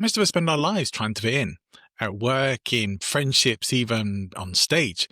Most of us spend our lives trying to fit in, at work, in friendships, even on stage.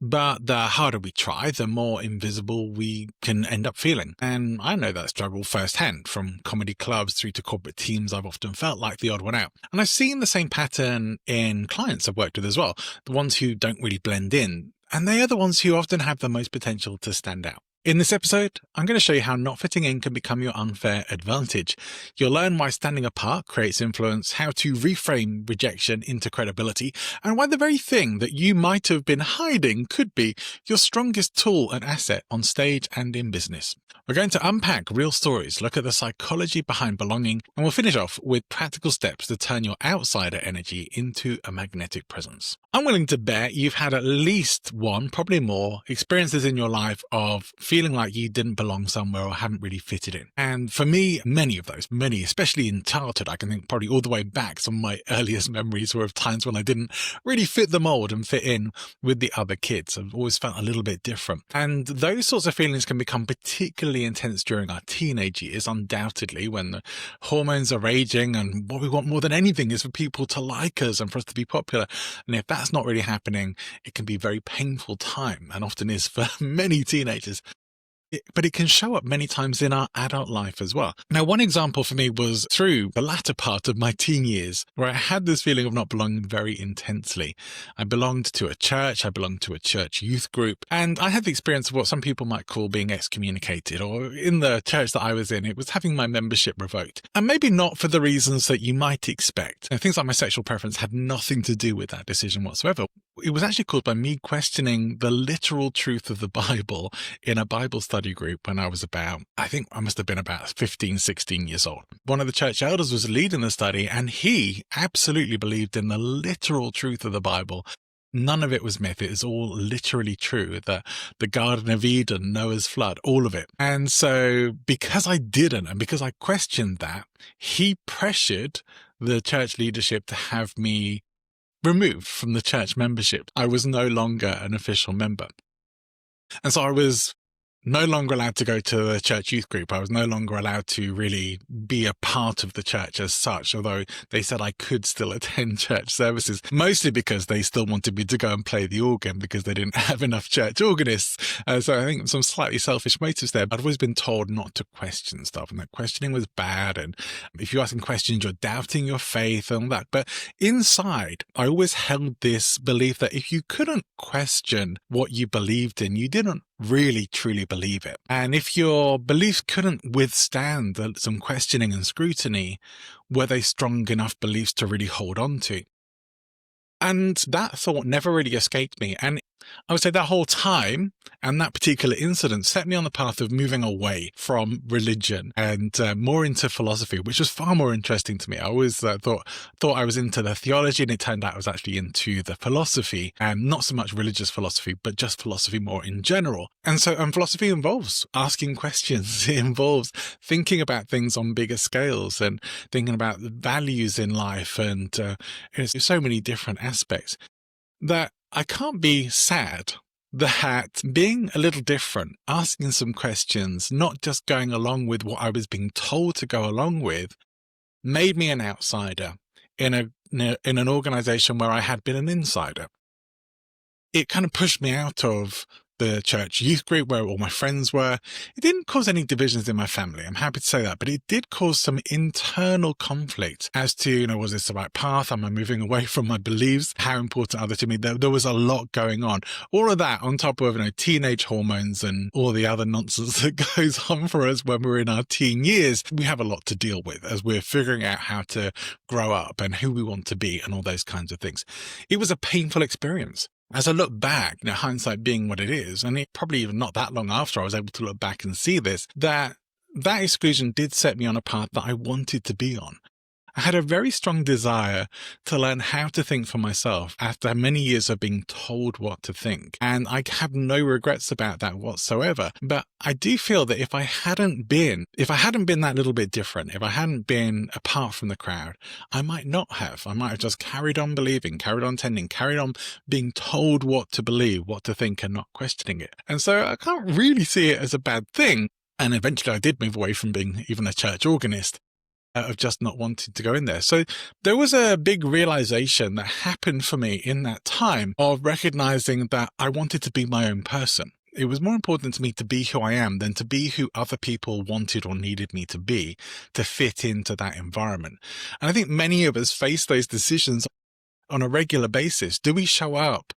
But the harder we try, the more invisible we can end up feeling. And I know that struggle firsthand. From comedy clubs through to corporate teams, I've often felt like the odd one out. And I've seen the same pattern in clients I've worked with as well, the ones who don't really blend in. And they are the ones who often have the most potential to stand out. In this episode, I'm going to show you how not fitting in can become your unfair advantage. You'll learn why standing apart creates influence, how to reframe rejection into credibility, and why the very thing that you might have been hiding could be your strongest tool and asset on stage and in business. We're going to unpack real stories, look at the psychology behind belonging, and we'll finish off with practical steps to turn your outsider energy into a magnetic presence. I'm willing to bet you've had at least one, probably more, experiences in your life of feeling like you didn't belong somewhere or hadn't really fitted in. And for me, many of those, especially in childhood, I can think probably all the way back, some of my earliest memories were of times when I didn't really fit the mold and fit in with the other kids. I've always felt a little bit different. And those sorts of feelings can become particularly intense during our teenage years, undoubtedly, when the hormones are raging and what we want more than anything is for people to like us and for us to be popular. And if that's not really happening, it can be a very painful time, and often is for many teenagers. But it can show up many times in our adult life as well. Now, one example for me was through the latter part of my teen years, where I had this feeling of not belonging very intensely. I belonged to a church, I belonged to a church youth group, and I had the experience of what some people might call being excommunicated, or in the church that I was in, it was having my membership revoked. And maybe not for the reasons that you might expect. Now, things like my sexual preference had nothing to do with that decision whatsoever. It was actually caused by me questioning the literal truth of the Bible in a Bible study group when I was I think I must have been about 15, 16 years old. One of the church elders was leading the study, and he absolutely believed in the literal truth of the Bible. None of it was myth. It is all literally true. The Garden of Eden, Noah's flood, all of it. And so because I didn't, and because I questioned that, he pressured the church leadership to have me removed from the church membership. I was no longer an official member. And so I was no longer allowed to go to the church youth group. I was no longer allowed to really be a part of the church as such, although they said I could still attend church services, mostly because they still wanted me to go and play the organ because they didn't have enough church organists. So I think some slightly selfish motives there. I'd always been told not to question stuff, and that questioning was bad. And if you're asking questions, you're doubting your faith and all that. But inside, I always held this belief that if you couldn't question what you believed in, you didn't really truly believe it. And if your beliefs couldn't withstand some questioning and scrutiny, were they strong enough beliefs to really hold on to? And that thought never really escaped me. And I would say that whole time and that particular incident set me on the path of moving away from religion and more into philosophy, which was far more interesting to me. I always thought I was into the theology, and it turned out I was actually into the philosophy, and not so much religious philosophy, but just philosophy more in general. And so philosophy involves asking questions. It involves thinking about things on bigger scales and thinking about the values in life, and there's so many different aspects that I can't be sad that being a little different, asking some questions, not just going along with what I was being told to go along with, made me an outsider in an organization where I had been an insider. It kind of pushed me out of the church youth group where all my friends were. It didn't cause any divisions in my family, I'm happy to say that, but it did cause some internal conflict as to, was this the right path? Am I moving away from my beliefs? How important are they to me? There was a lot going on. All of that on top of, teenage hormones and all the other nonsense that goes on for us when we're in our teen years. We have a lot to deal with as we're figuring out how to grow up and who we want to be and all those kinds of things. It was a painful experience. As I look back, hindsight being what it is, and it probably even not that long after I was able to look back and see this, that exclusion did set me on a path that I wanted to be on. I had a very strong desire to learn how to think for myself after many years of being told what to think. And I have no regrets about that whatsoever. But I do feel that if I hadn't been that little bit different, if I hadn't been apart from the crowd, I might not have. I might have just carried on believing, carried on tending, carried on being told what to believe, what to think, and not questioning it. And so I can't really see it as a bad thing. And eventually I did move away from being even a church organist. of just not wanting to go in there. So there was a big realization that happened for me in that time of recognizing that I wanted to be my own person. It was more important to me to be who I am than to be who other people wanted or needed me to be to fit into that environment. And I think many of us face those decisions on a regular basis. Do we show up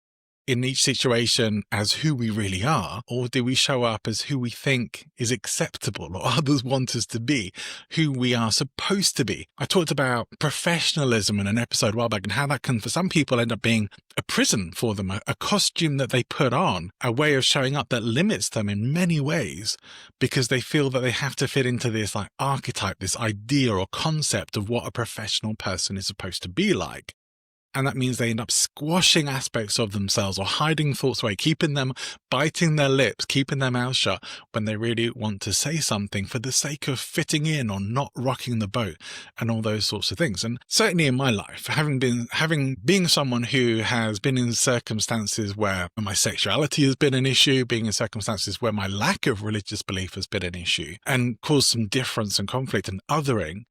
in each situation as who we really are, or do we show up as who we think is acceptable or others want us to be, who we are supposed to be? I talked about professionalism in an episode a while back and how that can, for some people, end up being a prison for them, a costume that they put on, a way of showing up that limits them in many ways because they feel that they have to fit into this like archetype, this idea or concept of what a professional person is supposed to be like. And that means they end up squashing aspects of themselves or hiding thoughts away, keeping them, biting their lips, keeping their mouth shut when they really want to say something for the sake of fitting in or not rocking the boat and all those sorts of things. And certainly in my life, being someone who has been in circumstances where my sexuality has been an issue, being in circumstances where my lack of religious belief has been an issue and caused some difference and conflict and othering,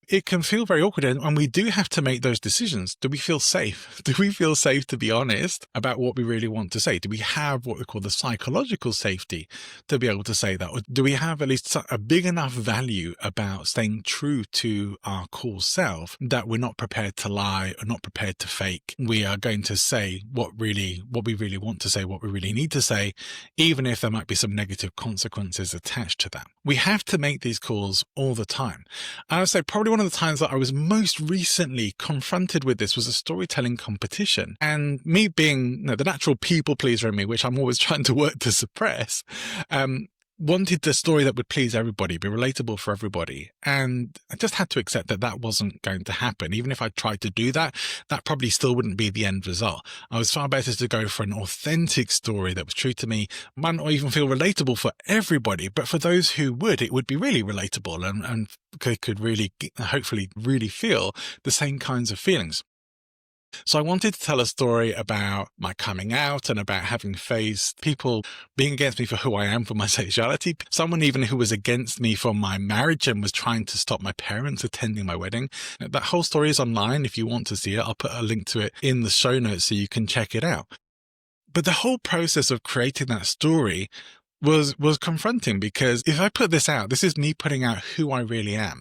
it can feel very awkward, and we do have to make those decisions. Do we feel safe? Do we feel safe to be honest about what we really want to say? Do we have what we call the psychological safety to be able to say that? Or do we have at least a big enough value about staying true to our core self that we're not prepared to lie or not prepared to fake? We are going to say what we really want to say, what we really need to say, even if there might be some negative consequences attached to that. We have to make these calls all the time. I would say probably one of the times that I was most recently confronted with this was a storytelling competition. And me being the natural people pleaser in me, which I'm always trying to work to suppress, wanted the story that would please everybody, be relatable for everybody. And I just had to accept that that wasn't going to happen. Even if I tried to do that, that probably still wouldn't be the end result. I was far better to go for an authentic story that was true to me, might not even feel relatable for everybody, but for those who would, it would be really relatable and could really, hopefully really feel the same kinds of feelings. So I wanted to tell a story about my coming out and about having faced people being against me for who I am, for my sexuality. Someone even who was against me for my marriage and was trying to stop my parents attending my wedding. That whole story is online. If you want to see it, I'll put a link to it in the show notes so you can check it out. But the whole process of creating that story was confronting, because if I put this out, this is me putting out who I really am.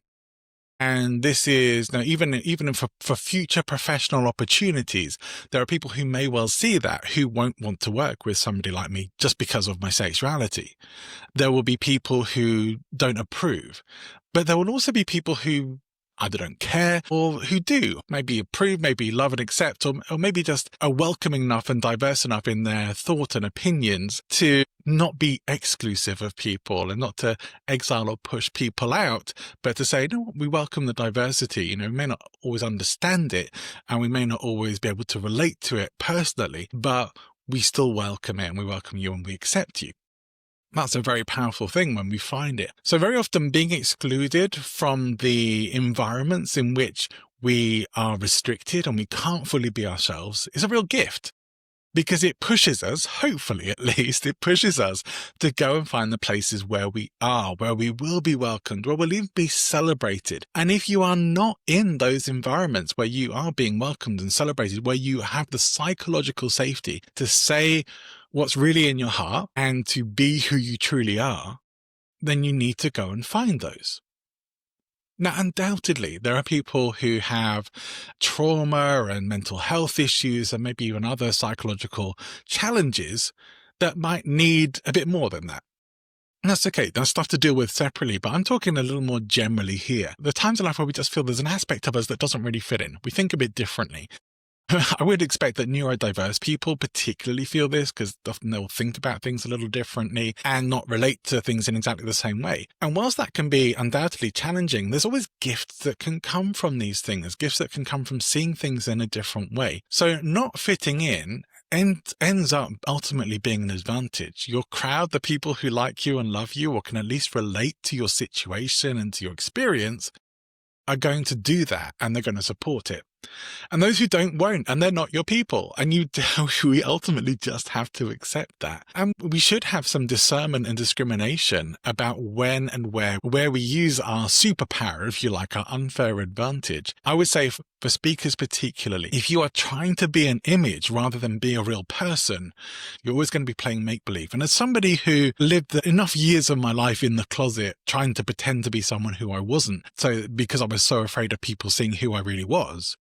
And this is now even for future professional opportunities, there are people who may well see that who won't want to work with somebody like me just because of my sexuality. There will be people who don't approve, but there will also be people who either don't care or who do maybe approve, maybe love and accept, or maybe just are welcoming enough and diverse enough in their thought and opinions to not be exclusive of people and not to exile or push people out, but to say, no, we welcome the diversity. We may not always understand it and we may not always be able to relate to it personally, but we still welcome it and we welcome you and we accept you. That's a very powerful thing when we find it. So very often being excluded from the environments in which we are restricted and we can't fully be ourselves is a real gift, because it pushes us, hopefully at least, it pushes us to go and find the places where we are, where we will be welcomed, where we'll even be celebrated. And if you are not in those environments where you are being welcomed and celebrated, where you have the psychological safety to say what's really in your heart and to be who you truly are, then you need to go and find those. Now, undoubtedly, there are people who have trauma and mental health issues and maybe even other psychological challenges that might need a bit more than that. And that's okay. That's stuff to deal with separately, but I'm talking a little more generally here. The times in life where we just feel there's an aspect of us that doesn't really fit in. We think a bit differently. I would expect that neurodiverse people particularly feel this, because often they'll think about things a little differently and not relate to things in exactly the same way. And whilst that can be undoubtedly challenging, there's always gifts that can come from these things, gifts that can come from seeing things in a different way. So not fitting in ends up ultimately being an advantage. Your crowd, the people who like you and love you or can at least relate to your situation and to your experience, are going to do that and they're going to support it. And those who don't won't, and they're not your people. And we ultimately just have to accept that. And we should have some discernment and discrimination about when and where we use our superpower, if you like, our unfair advantage. I would say for speakers particularly, if you are trying to be an image rather than be a real person, you're always going to be playing make-believe. And as somebody who lived enough years of my life in the closet trying to pretend to be someone who I wasn't, so because I was so afraid of people seeing who I really was,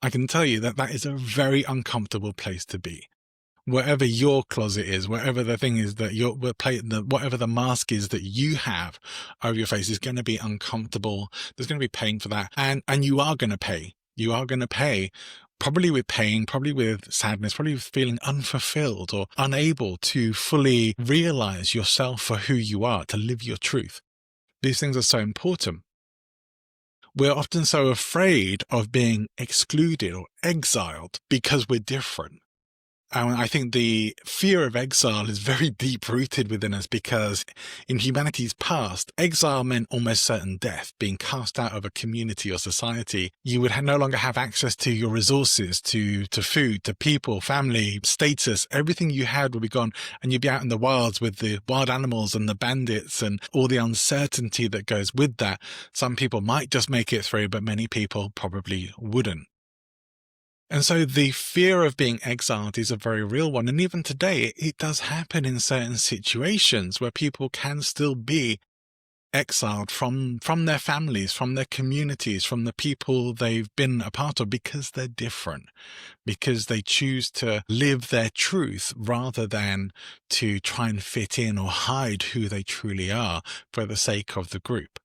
I can tell you that that is a very uncomfortable place to be. Wherever your closet is, whatever the thing is that whatever the mask is that you have over your face is going to be uncomfortable. There's going to be pain for that. And you are going to pay. You are going to pay, probably with pain, probably with sadness, probably with feeling unfulfilled or unable to fully realize yourself for who you are, to live your truth. These things are so important. We're often so afraid of being excluded or exiled because we're different. And I think the fear of exile is very deep-rooted within us because in humanity's past, exile meant almost certain death, being cast out of a community or society. You would no longer have access to your resources, to food, to people, family, status. Everything you had would be gone, and you'd be out in the wilds with the wild animals and the bandits and all the uncertainty that goes with that. Some people might just make it through, but many people probably wouldn't. And so the fear of being exiled is a very real one. And even today, it does happen in certain situations where people can still be exiled from their families, from their communities, from the people they've been a part of because they're different, because they choose to live their truth rather than to try and fit in or hide who they truly are for the sake of the group.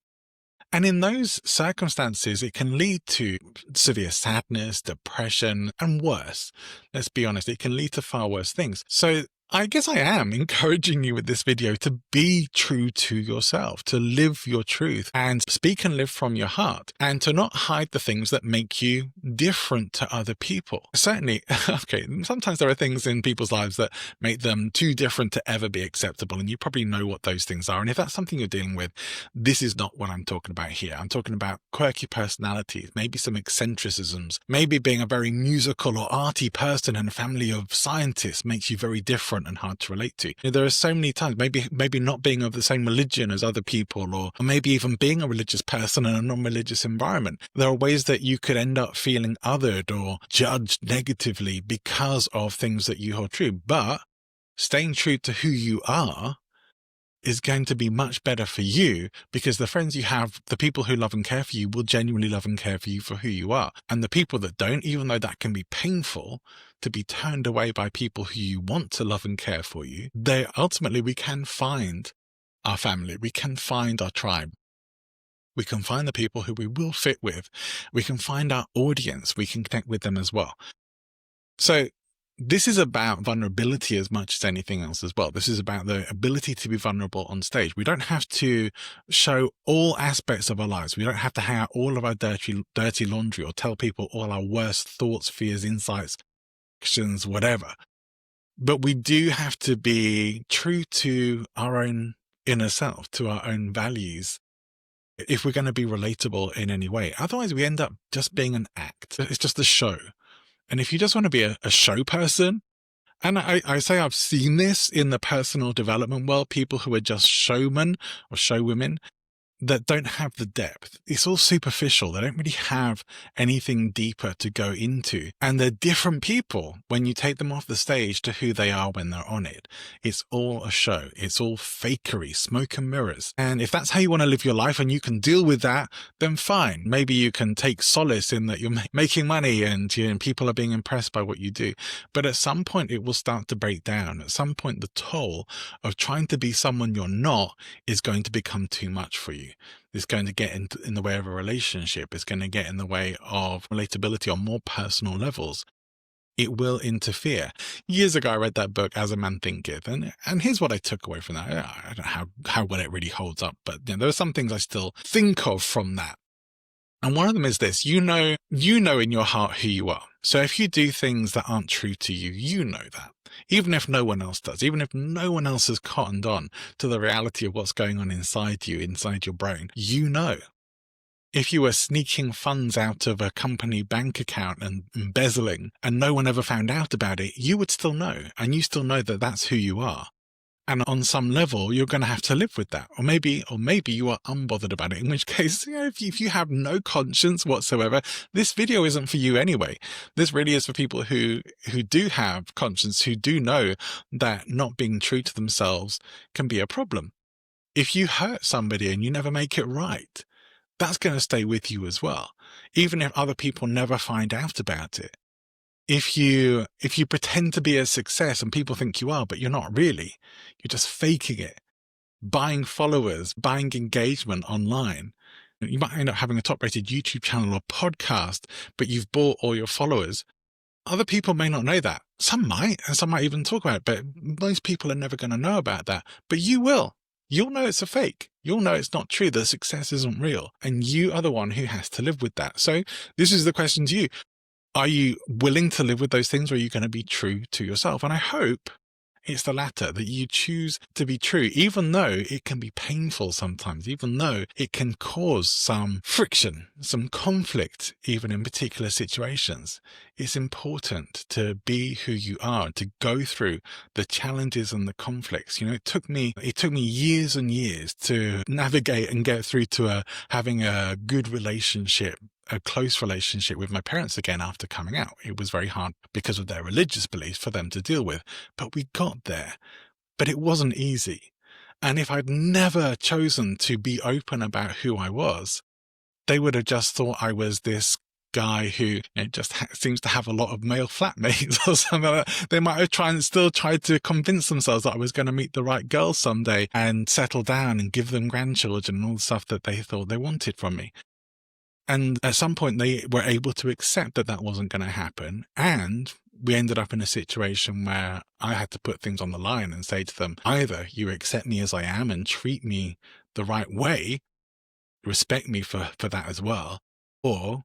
And in those circumstances, it can lead to severe sadness, depression, and worse. Let's be honest, it can lead to far worse things. So I guess I am encouraging you with this video to be true to yourself, to live your truth and speak and live from your heart, and to not hide the things that make you different to other people. Certainly, okay, sometimes there are things in people's lives that make them too different to ever be acceptable, and you probably know what those things are. And if that's something you're dealing with, this is not what I'm talking about here. I'm talking about quirky personalities, maybe some eccentricisms, maybe being a very musical or arty person in a family of scientists makes you very different and hard to relate to. There are so many times, maybe not being of the same religion as other people, or maybe even being a religious person in a non-religious environment. There are ways that you could end up feeling othered or judged negatively because of things that you hold true. But staying true to who you are is going to be much better for you, because the friends you have, the people who love and care for you, will genuinely love and care for you for who you are. And the people that don't, even though that can be painful to be turned away by people who you want to love and care for you, ultimately we can find our family, we can find our tribe. We can find the people who we will fit with. We can find our audience. We can connect with them as well. So this is about vulnerability as much as anything else as well. This is about the ability to be vulnerable on stage. We don't have to show all aspects of our lives. We don't have to hang out all of our dirty laundry or tell people all our worst thoughts, fears, insights, actions, whatever. But we do have to be true to our own inner self, to our own values, if we're going to be relatable in any way. Otherwise, we end up just being an act. It's just a show. And if you just want to be a show person, and I say I've seen this in the personal development world, people who are just showmen or showwomen that don't have the depth. It's all superficial. They don't really have anything deeper to go into. And they're different people when you take them off the stage to who they are when they're on it. It's all a show. It's all fakery, smoke and mirrors. And if that's how you want to live your life and you can deal with that, then fine. Maybe you can take solace in that you're making money and people are being impressed by what you do. But at some point it will start to break down. At some point the toll of trying to be someone you're not is going to become too much for you. It's going to get in the way of a relationship. It's going to get in the way of relatability on more personal levels. It will interfere. Years ago, I read that book, As a Man Thinketh, and here's what I took away from that. I don't know how well it really holds up, but there are some things I still think of from that. And one of them is this: you know in your heart who you are. So if you do things that aren't true to you, you know that. Even if no one else does, even if no one else has cottoned on to the reality of what's going on inside you, inside your brain, you know. If you were sneaking funds out of a company bank account and embezzling and no one ever found out about it, you would still know, and you still know that that's who you are. And on some level, you're going to have to live with that. Or maybe you are unbothered about it, in which case, if you have no conscience whatsoever, this video isn't for you anyway. This really is for people who do have conscience, who do know that not being true to themselves can be a problem. If you hurt somebody and you never make it right, that's going to stay with you as well, even if other people never find out about it. If you pretend to be a success and people think you are, but you're not really, you're just faking it, buying followers, buying engagement online. You might end up having a top-rated YouTube channel or podcast, but you've bought all your followers. Other people may not know that. Some might, and some might even talk about it, but most people are never going to know about that. But you will. You'll know it's a fake. You'll know it's not true. The success isn't real. And you are the one who has to live with that. So this is the question to you. Are you willing to live with those things, or are you going to be true to yourself? And I hope it's the latter, that you choose to be true, even though it can be painful sometimes, even though it can cause some friction, some conflict, even in particular situations. It's important to be who you are, to go through the challenges and the conflicts. It took me years and years to navigate and get through to having a good relationship, a close relationship with my parents again after coming out. It was very hard because of their religious beliefs for them to deal with, but we got there. But it wasn't easy. And if I'd never chosen to be open about who I was, they would have just thought I was this guy who just seems to have a lot of male flatmates or something like that. They might have tried to convince themselves that I was going to meet the right girl someday and settle down and give them grandchildren and all the stuff that they thought they wanted from me. And at some point, they were able to accept that that wasn't going to happen. And we ended up in a situation where I had to put things on the line and say to them, either you accept me as I am and treat me the right way, respect me for that as well, or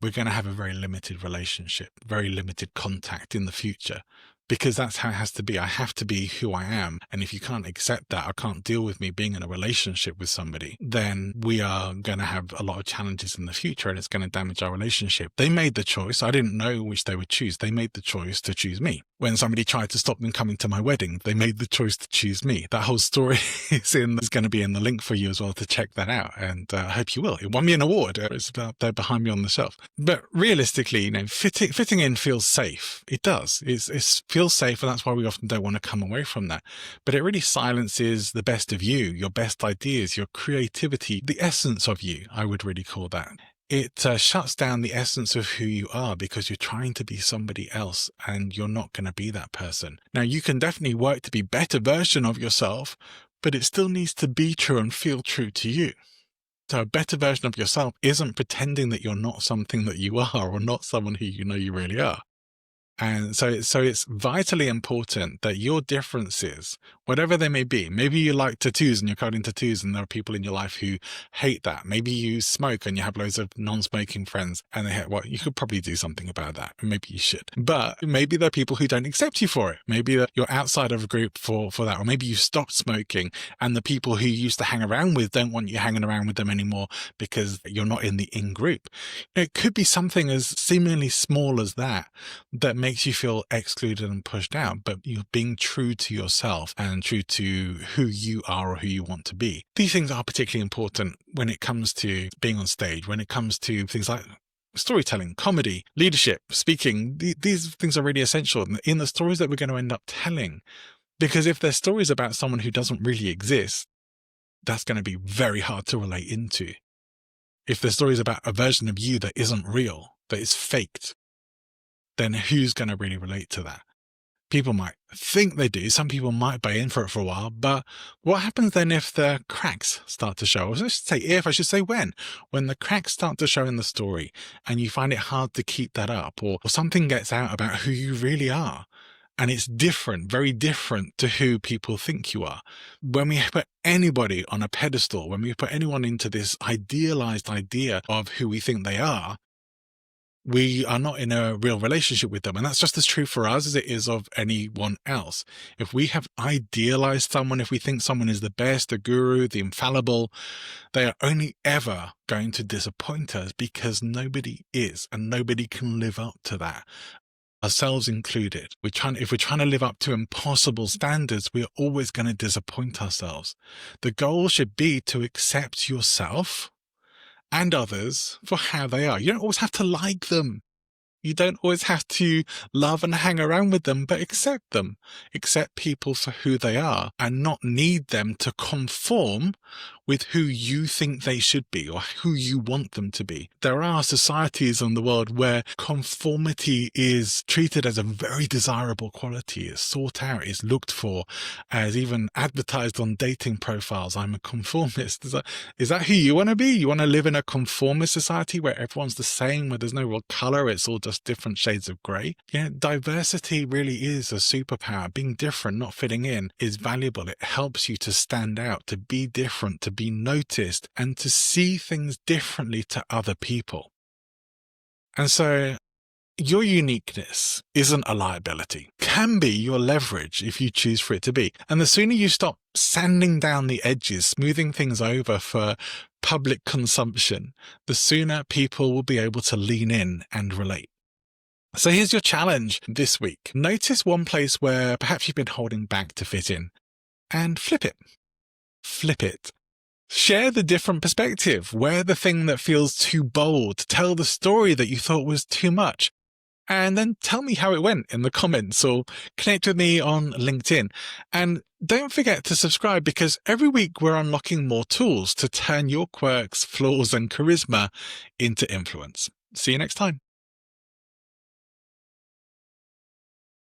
we're going to have a very limited relationship, very limited contact in the future. Because that's how it has to be. I have to be who I am. And if you can't accept that, or can't deal with me being in a relationship with somebody, then we are going to have a lot of challenges in the future, and it's going to damage our relationship. They made the choice. I didn't know which they would choose. They made the choice to choose me. When somebody tried to stop them coming to my wedding, they made the choice to choose me. That whole story is going to be in the link for you as well to check that out. And I hope you will. It won me an award. It's about there behind me on the shelf. But realistically, fitting in feels safe. It does. It feels safe, and that's why we often don't want to come away from that. But it really silences the best of you, your best ideas, your creativity, the essence of you, I would really call that. It shuts down the essence of who you are because you're trying to be somebody else and you're not going to be that person. Now, you can definitely work to be a better version of yourself, but it still needs to be true and feel true to you. So a better version of yourself isn't pretending that you're not something that you are, or not someone who you know you really are. And so it's vitally important that your differences, whatever they may be, maybe you like tattoos and you're covered in tattoos and there are people in your life who hate that. Maybe you smoke and you have loads of non-smoking friends and they hate, well, you could probably do something about that. Maybe you should. But maybe there are people who don't accept you for it. Maybe you're outside of a group for that. Or maybe you stopped smoking and the people who you used to hang around with don't want you hanging around with them anymore because you're not in the in-group. It could be something as seemingly small as that makes you feel excluded and pushed out, but you're being true to yourself and true to who you are or who you want to be. These things are particularly important when it comes to being on stage, when it comes to things like storytelling, comedy, leadership, speaking. These things are really essential in the stories that we're going to end up telling. Because if they're stories about someone who doesn't really exist, that's going to be very hard to relate into. If the story is about a version of you that isn't real, that is faked, then who's going to really relate to that? People might think they do. Some people might buy in for it for a while. But what happens then if the cracks start to show? I should say when. When the cracks start to show in the story and you find it hard to keep that up, or something gets out about who you really are, and it's different, very different to who people think you are. When we put anybody on a pedestal, when we put anyone into this idealized idea of who we think they are, we are not in a real relationship with them. And that's just as true for us as it is of anyone else. If we have idealized someone, if we think someone is the best, the guru, the infallible, they are only ever going to disappoint us, because nobody is, and nobody can live up to that, ourselves included. If we're trying to live up to impossible standards, we're always going to disappoint ourselves. The goal should be to accept yourself and others for how they are. You don't always have to like them. You don't always have to love and hang around with them, but accept them. Accept people for who they are and not need them to conform with who you think they should be or who you want them to be. There are societies in the world where conformity is treated as a very desirable quality. It's sought out, it's looked for, as even advertised on dating profiles. I'm a conformist. Is that who you want to be? You want to live in a conformist society where everyone's the same, where there's no real color, it's all just different shades of gray? Yeah, diversity really is a superpower. Being different, not fitting in, is valuable. It helps you to stand out, to be different, to be noticed, and to see things differently to other people. And so your uniqueness isn't a liability. It can be your leverage if you choose for it to be. And the sooner you stop sanding down the edges, smoothing things over for public consumption, the sooner people will be able to lean in and relate. So here's your challenge this week. Notice one place where perhaps you've been holding back to fit in, and flip it. Flip it. Share the different perspective. Wear the thing that feels too bold. Tell the story that you thought was too much. And then tell me how it went in the comments, or connect with me on LinkedIn. And don't forget to subscribe, because every week we're unlocking more tools to turn your quirks, flaws, and charisma into influence. See you next time.